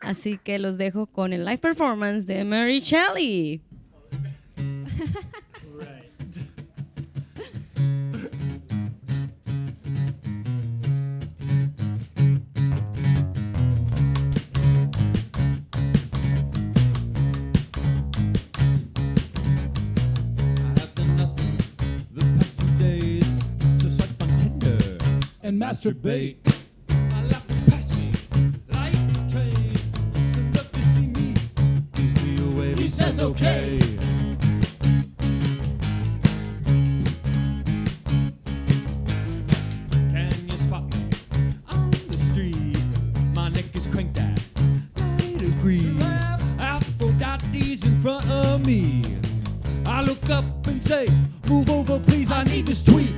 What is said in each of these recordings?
Así que los dejo con el live performance de Mary Shelley. And masturbate. My life will pass me like a train. Look to see me, please be away. He says okay. Can you spot me on the street? My neck is cranked at 90 degrees. Aphrodite's in front of me. I look up and say, move over please, I need this tweet.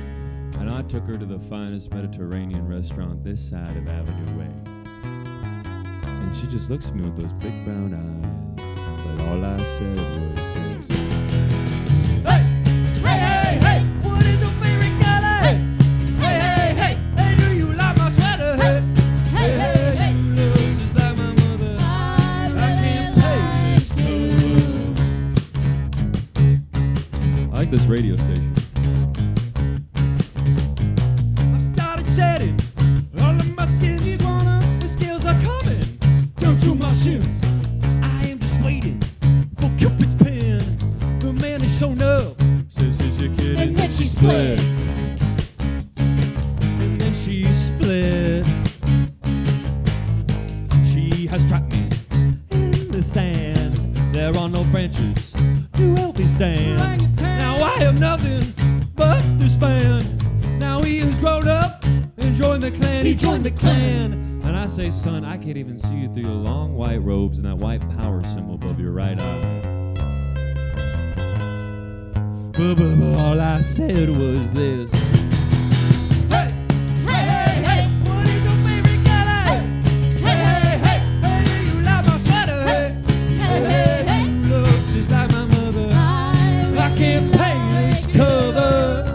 And I took her to the finest Mediterranean restaurant this side of Avenue Way. And she just looks at me with those big brown eyes. But all I said was this. Hey! Hey, hey, hey! What is your favorite color? Hey! Hey, hey, hey! Hey, do you like my sweater? Hey! Hey, hey, hey! You look just like my mother. I can't pay this clue. I like this radio station. All of my skin iguana, the scales are coming down to my shins. I am just waiting for Cupid's pen. The man has shown up, says he's your kid, and then she split. And then she split. She has trapped me in the sand. There are no branches to help me stand. Now I have nothing but this man. Now he is grown up. Join the clan, he joined the clan. And I say, son, I can't even see you through your long white robes and that white power symbol above your right eye. But all I said was this. Hey! Hey, hey, hey! What is your favorite color? Hey! Hey, hey, hey! Hey, do you like my sweater? Hey! Hey, hey, hey! You look just like my mother. I can't pay this cover.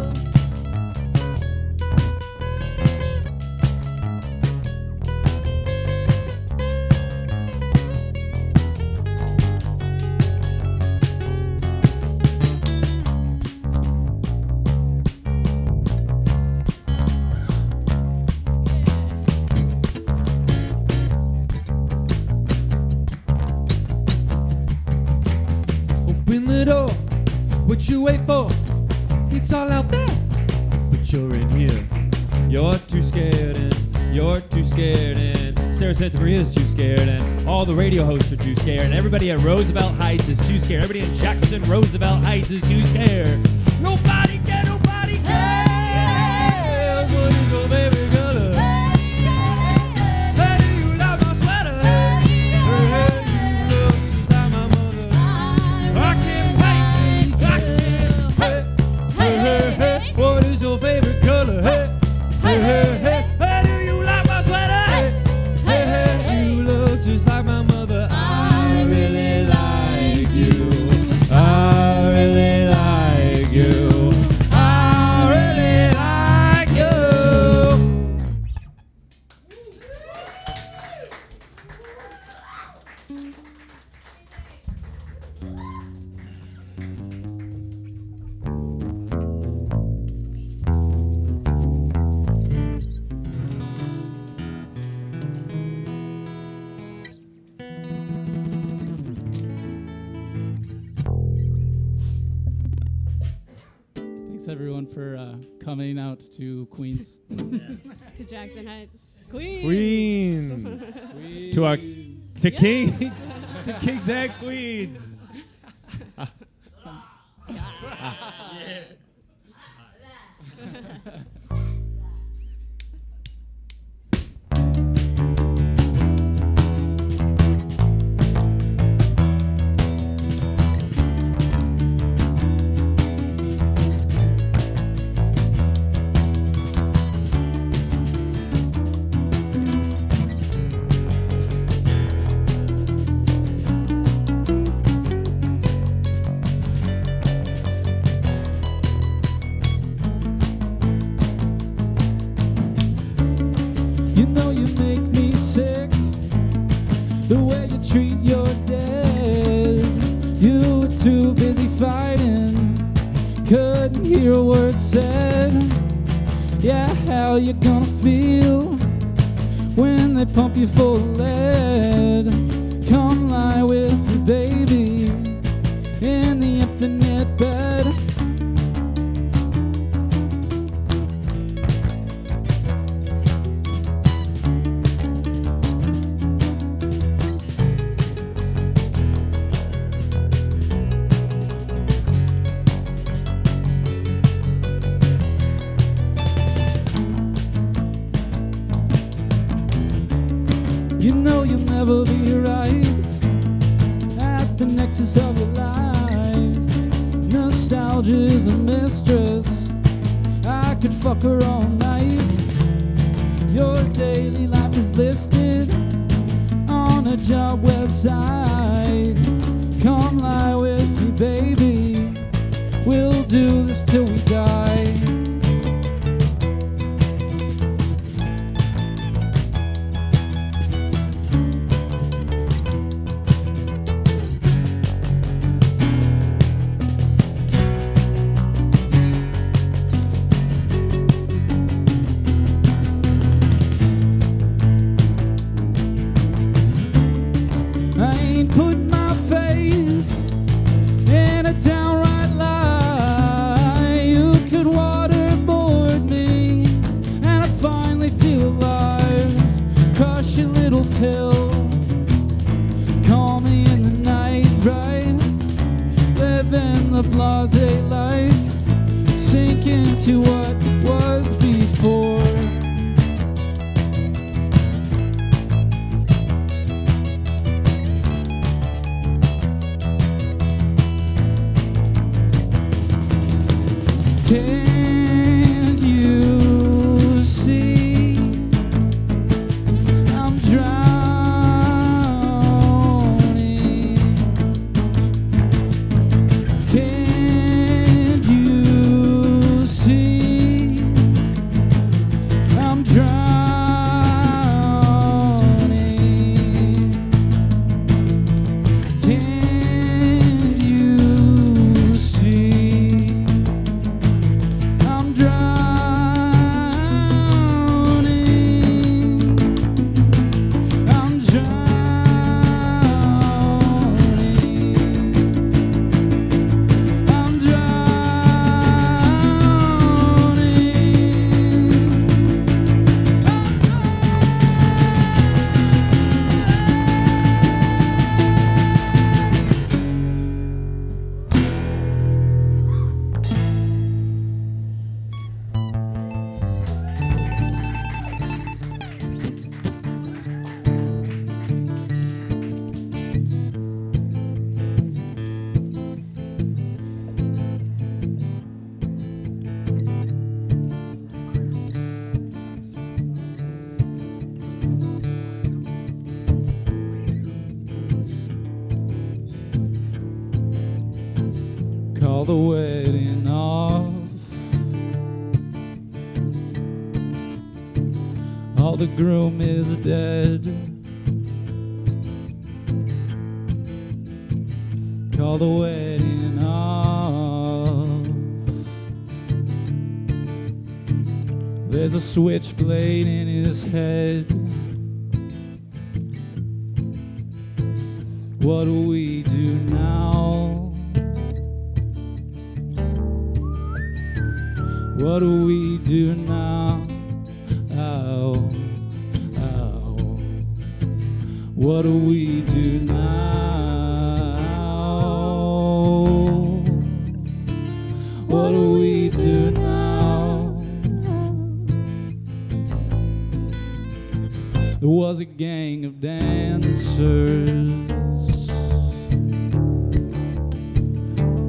Open the door, what you wait for? It's all out there, but you're in here. You're too scared and you're too scared and Sarah Santa Maria's too scared and all the radio hosts are too scared and everybody at Roosevelt Heights is too scared. Everybody in Jackson Roosevelt Heights is too scared. Nobody cares, nobody cares. What is your favorite color? Hey, do you like my sweater? Hey, you look just like my mother. I can't wait. I can't. Hey, hey, hey. What is your favorite color? Hey, hey, hey, hey. Hey, do you like my sweater? Hey, hey, hey. You look just like my mother. I really like you. I really like you. I really like you. Thanks everyone for coming out to Queens. To Jackson Heights. Queens. Queens. To our to Kings. The Kings and Queens. the way you treat your dead. You were too busy fighting, couldn't hear a word said. Yeah, how you gonna feel when they pump you full of lead? Come lie with me, baby, in the infinite bed. You know you'll never be right at the nexus of your life. Nostalgia's a mistress, I could fuck her all night. Your daily life is listed on a job website. Come lie with me, baby, we'll do this till we die. I ain't put my faith in a downright lie. You could waterboard me and I finally feel alive. Crush your little pill, call me in the night, right? Living the blasé life, sink into what was before. Can't you see I'm drowning? Can't you see I'm drowning? Can't you see I'm drowning? I'm drowning. I'm Call the wedding off. All the groom is dead. Call the wedding off. There's a switchblade in his head. What do we do now? What do we do now? Ow, ow. What do we do now? What do we do now? There was a gang of dancers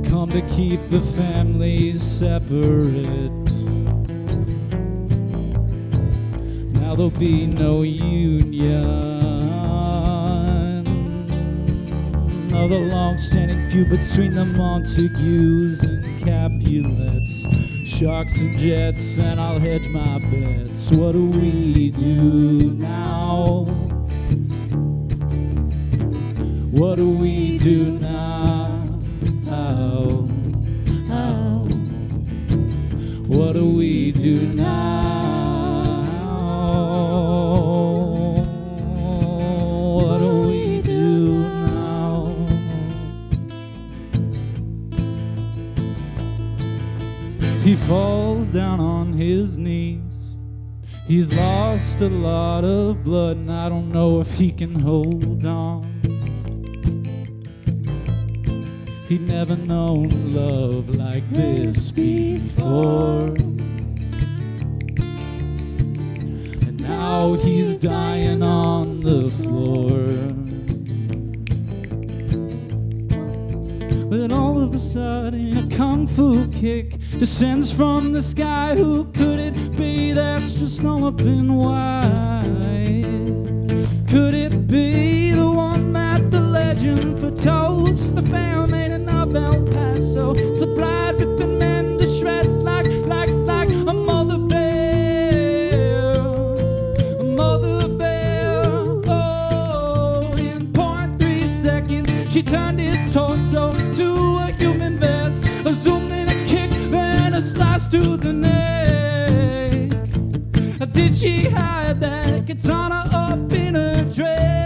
come to keep the families separate. Now there'll be no union of the long-standing feud between the Montagues and Capulets, sharks and jets, and I'll hedge my bets. What do we do now? What do we do now? What do we do now? What do we do now? He falls down on his knees. He's lost a lot of blood, and I don't know if he can hold on. He'd never known love like this before. And now he's dying on the floor. But all of a sudden a kung fu kick descends from the sky. Who could it be that's just all up in white? Could it be the one that the legend foretold? It's the fair maiden of El Paso. It's the bride ripping men to shreds like a mother bear. A mother bear. Oh, in 0.3 seconds she turned his torso to a human vest. A zoom, then a kick, then a slice to the neck. Did she hide that katana up in her dress?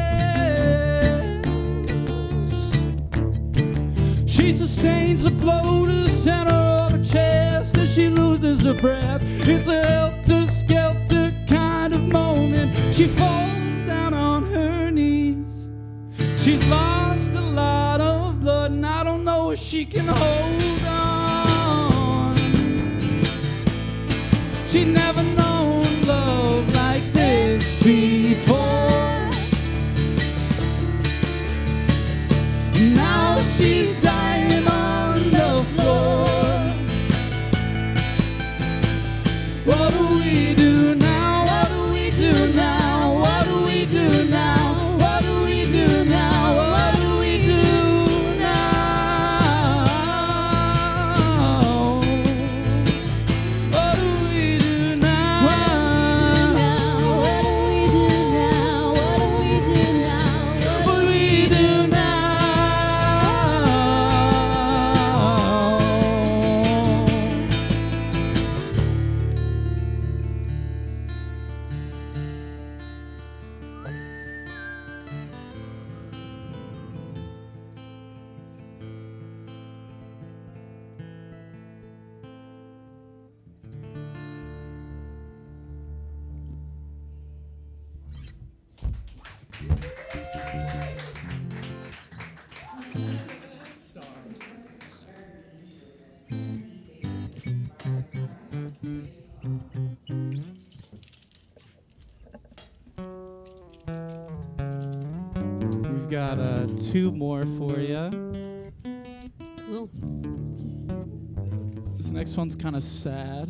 She sustains a blow to the center of her chest as she loses her breath. It's a helter-skelter kind of moment. She falls down on her knees. She's lost a lot of blood, and I don't know if she can hold on. She'd never known love like this before. Now she's dying on the floor. What do we do now? What do we do now? What do we do now? What do we do now? What do we do now? What do we do now? What do we do now? What do we do now? What do we do now? We've got two more for you. Cool. This next one's kind of sad,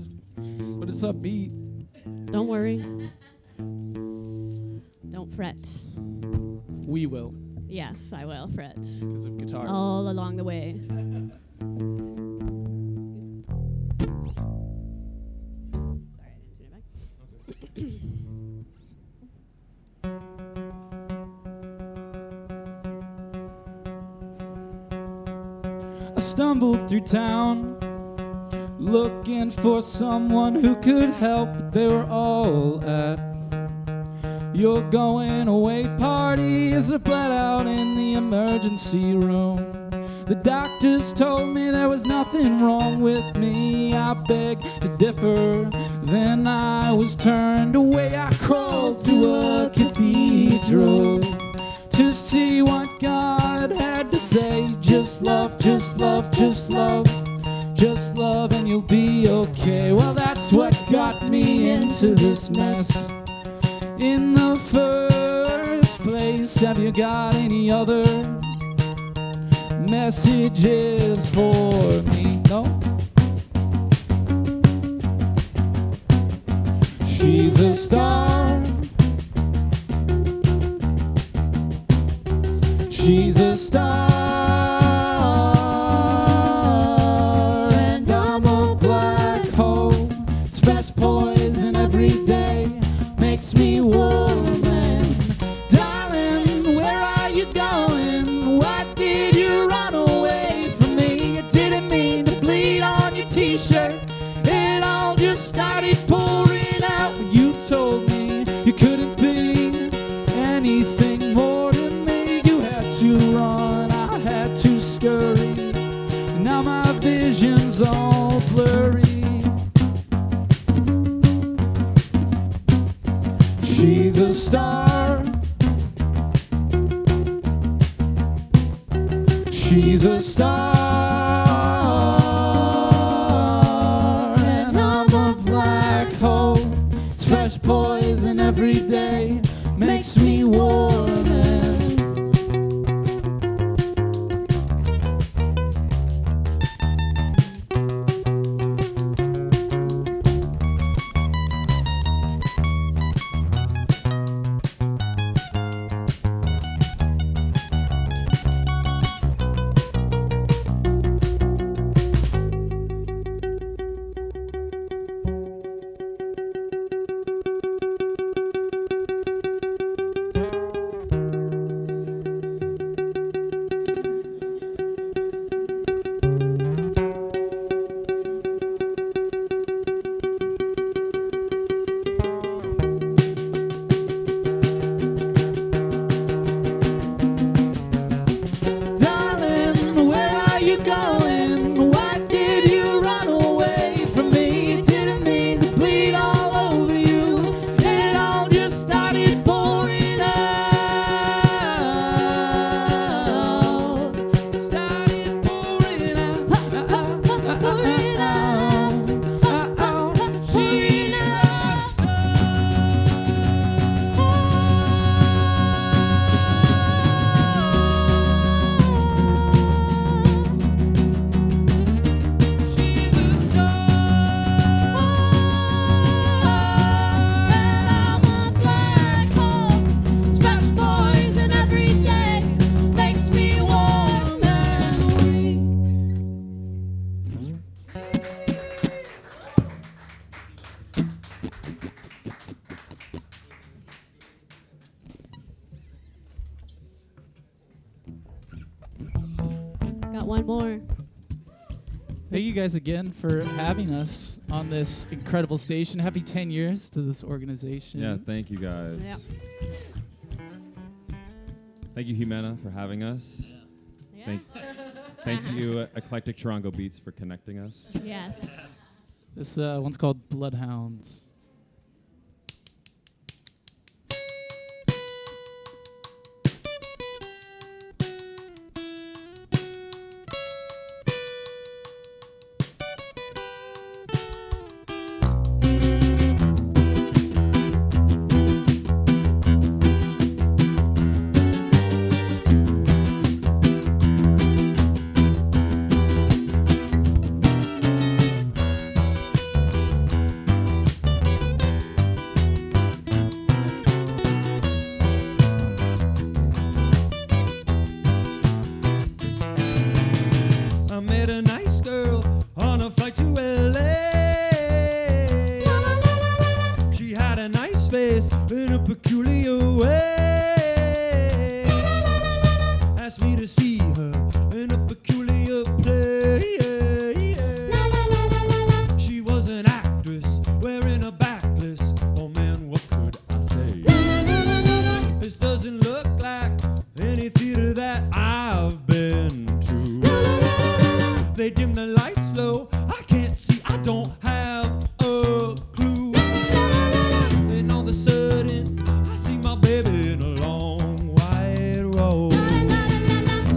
but it's upbeat. Don't worry. Don't fret. We will, Yes, I will fret. because of guitars. All along the way. Sorry, I didn't tune it back. I stumbled through town looking for someone who could help, but they were all at your going away party as I bled out in the emergency room. The doctors told me there was nothing wrong with me. I begged to differ, then I was turned away. I crawled to a cathedral to see what God had to say. Just love, just love, just love, just love and you'll be okay. Well, that's what got me into this mess in the first place. Have you got any other messages for me? No? She's a star. She's a star. And I'm a black hole. It's fresh poison every day. Makes me woman. Darling, where are you going? to run, I had to scurry. And now my vision's all blurry. She's a star. She's a star. And I'm a black hole. It's fresh poison every day. Makes me warm. Got one more. Thank you guys again for having us on this incredible station. Happy 10 years to this organization. Yeah, thank you guys. Yep. Thank you, Jimena, for having us. Yeah. Thank you, Eclectic Charango Beats, for connecting us. Yes. This one's called Bloodhounds. I met a nice girl on a flight to LA. She had a nice face in a peculiar way. Asked me to see her in a peculiar place. She was an actress wearing a backless. Oh man, what could I say? This doesn't look like any theater that I've been to. They dim the lights low, I can't see, I don't have a clue. Then all of a sudden, I see my baby in a long white robe.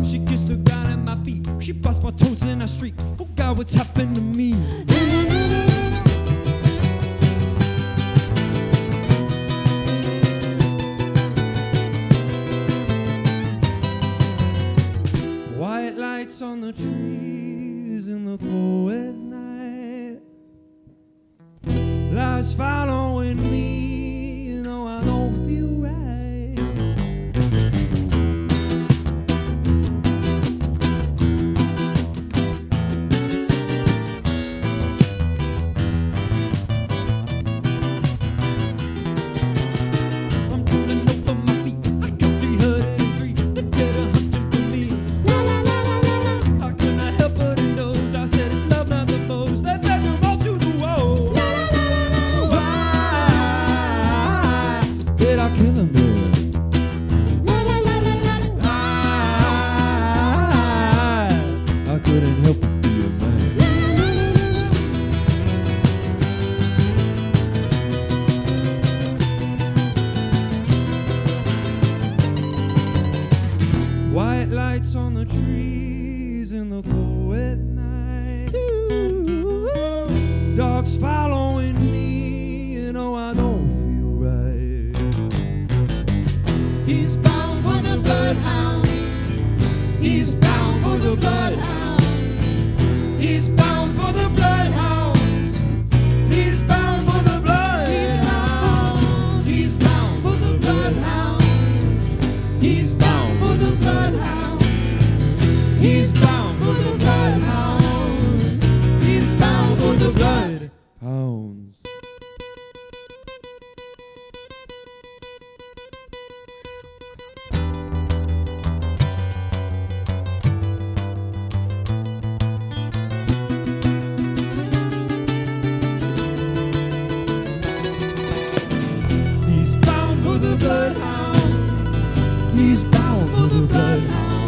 She kissed the ground at my feet, she bust my toes in a streak. Oh God, what's happened to me? White lights on the trees in the cold at night. Lies following me, you know I don't feel right. I'm turning over my feet, I got 303, the dead are hunting for me. How can I help but in those? I said it's love, not the foes. Let's let them all to the wall. Why? White lights on the trees in the cold at night. Dogs following me, you know I don't feel right. He's bound for the bloodhound. He's bound for the bloodhounds. He's bound for the bloodhounds. He's bound for the bloodhounds. He's bound for the bloodhounds. He's bound for the bloodhounds. He's bound for the bloodhounds. He's bound for the bloodhounds. He's bound for the bloodhounds. He's bound for the bloodhounds.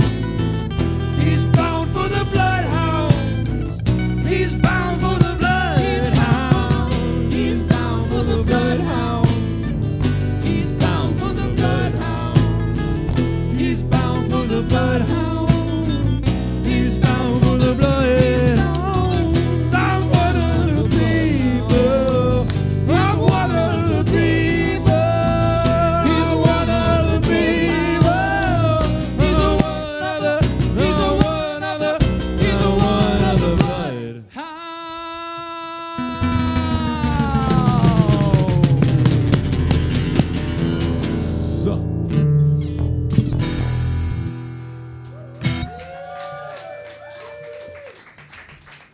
He's bound for the bloodhounds. He's bound for the bloodhounds. He's bound for the bloodhounds. He's bound for the bloodhounds. He's bound for the bloodhounds. He's bound for the bloodhounds. I'm one of the people. I'm one of the people. He's one of the people. He's a one of the. He's a one of the. He's a one of the bloodhounds.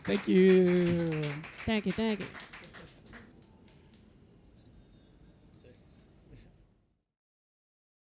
Thank you. Thank you, thank you.